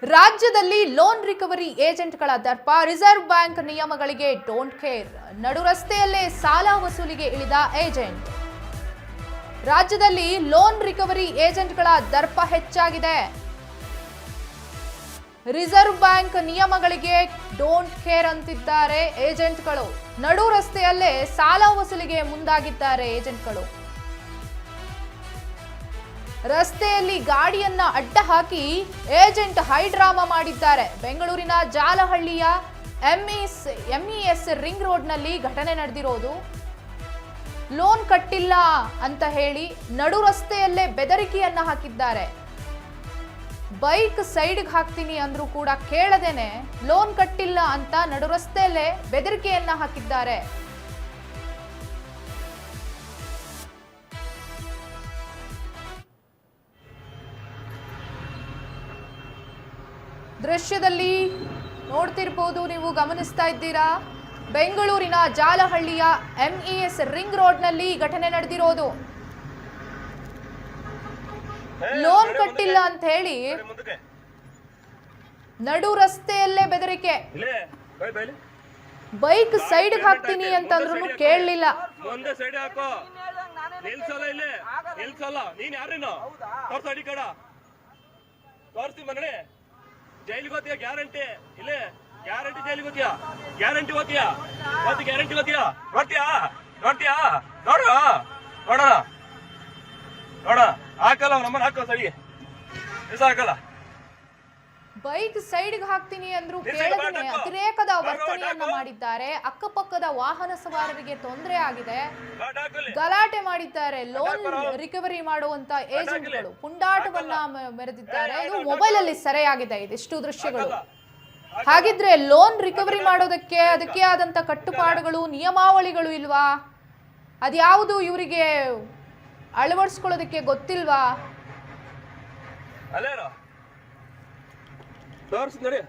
ರಾಜ್ಯದಲ್ಲಿ loan recovery ಏಜೆಂಟ್ಗಳ ದರ್ಪ ರಿಸರ್ವ್ ಬ್ಯಾಂಕ್ ನಿಯಮಗಳಿಗೆ ಡೋಂಟ್ ಕೇರ್. ನಡು ರಸ್ತೆಯಲ್ಲೇ ಸಾಲ ವಸೂಲಿಗೆ ಇಳಿದ ಏಜೆಂಟ್. ರಾಜ್ಯದಲ್ಲಿ ಲೋನ್ ರಿಕವರಿ ಏಜೆಂಟ್ಗಳ ದರ್ಪ ಹೆಚ್ಚಾಗಿದೆ. ರಿಸರ್ವ್ ಬ್ಯಾಂಕ್ ನಿಯಮಗಳಿಗೆ ಡೋಂಟ್ ಕೇರ್ ಅಂತಿದ್ದಾರೆ ಏಜೆಂಟ್ಗಳು. ನಡು ರಸ್ತೆಯಲ್ಲೇ ಸಾಲ ವಸೂಲಿಗೆ ಮುಂದಾಗಿದ್ದಾರೆ ಏಜೆಂಟ್ಗಳು. ರಸ್ತೆಯಲ್ಲಿ ಗಾಡಿಯನ್ನ ಅಡ್ಡ ಹಾಕಿ ಏಜೆಂಟ್ ಹೈಡ್ರಾಮಾ ಮಾಡಿದ್ದಾರೆ. ಬೆಂಗಳೂರಿನ ಜಾಲಹಳ್ಳಿಯ ಎಂಇಎಸ್ ರಿಂಗ್ ರೋಡ್ನಲ್ಲಿ ಘಟನೆ ನಡೆದಿರೋದು. ಲೋನ್ ಕಟ್ಟಿಲ್ಲ ಅಂತ ಹೇಳಿ ನಡು ರಸ್ತೆಯಲ್ಲೇ ಬೆದರಿಕೆಯನ್ನ ಹಾಕಿದ್ದಾರೆ. ಬೈಕ್ ಸೈಡ್ಗೆ ಹಾಕ್ತೀನಿ ಅಂದ್ರೂ ಕೂಡ ಕೇಳದೇನೆ ಲೋನ್ ಕಟ್ಟಿಲ್ಲ ಅಂತ ನಡು ರಸ್ತೆಯಲ್ಲೇ ಬೆದರಿಕೆಯನ್ನ ಹಾಕಿದ್ದಾರೆ. ದೃಶ್ಯದಲ್ಲಿ ನೋಡ್ತಿರ್ಬೋದು, ನೀವು ಗಮನಿಸ್ತಾ ಇದ್ದೀರಾ. ಬೆಂಗಳೂರಿನ ಜಾಲಹಳ್ಳಿಯ ಎಂಇಎಸ್ ರಿಂಗ್ ರೋಡ್ನಲ್ಲಿ ಘಟನೆ ನಡೆದಿರೋದು. ಲೋನ್ ಕಟ್ಟಿಲ್ಲ ಅಂತ ಹೇಳಿ ನಡು ರಸ್ತೆಯಲ್ಲೇ ಬೆದರಿಕೆ. ಬೈಕ್ ಸೈಡ್ಗೆ ಹಾಕ್ತೀನಿ ಅಂತಂದ್ರೂ ಕೇಳಲಿಲ್ಲ. ಜೈಲಿಗೆ ಹೋಗ್ತೀಯ ಗ್ಯಾರಂಟಿ. ಇಲ್ಲೇ ಗ್ಯಾರಂಟಿ ಜೈಲಿಗೆ ಹೋಗ್ತೀಯ. ಗ್ಯಾರಂಟಿ ಹೋಗ್ತೀಯ ಮತ್ತೆ ಗ್ಯಾರಂಟಿ ಹೋಗ್ತೀಯ. ನೋಡ್ತೀಯಾ ನೋಡ್ತೀಯಾ ನೋಡ ನೋಡೋಣ ನೋಡ ಹಾಕಲ್ಲ ನಮ್ಮನ್ನ ಹಾಕೋ ಸರಿಗೆ ಹಾಕಲ್ಲ. ಬೈಕ್ ಸೈಡ್ಗೆ ಹಾಕ್ತೀನಿ ಅಂದ್ರೂ ಕೇಳದೇನೆ ಅತಿರೇಕದ ವರ್ತನೆಯನ್ನ ಮಾಡಿದ್ದಾರೆ. ಅಕ್ಕಪಕ್ಕದ ವಾಹನ ಸವಾರರಿಗೆ ತೊಂದರೆ ಆಗಿದೆ. ಗಲಾಟೆ ಮಾಡಿದ್ದಾರೆ. ಲೋನ್ ರಿಕವರಿ ಮಾಡುವಂತ ಏಜೆಂಟ್ಗಳು ಪುಂಡಾಟವನ್ನ ಮೆರೆದಿದ್ದಾರೆ. ಇದು ಮೊಬೈಲ್ ಅಲ್ಲಿ ಸೆರೆಯಾಗಿದೆ ಇದಿಷ್ಟು ದೃಶ್ಯಗಳು. ಹಾಗಿದ್ರೆ ಲೋನ್ ರಿಕವರಿ ಮಾಡೋದಕ್ಕೆ ಅದಕ್ಕೆ ಆದಂತ ಕಟ್ಟುಪಾಡುಗಳು ನಿಯಮಾವಳಿಗಳು ಇಲ್ವಾ? ಅದ್ಯಾವುದು ಇವರಿಗೆ ಅಳವಡಿಸ್ಕೊಳ್ಳೋದಕ್ಕೆ ಗೊತ್ತಿಲ್ವಾ? ತೋರ್ಸ್ ನಡಿ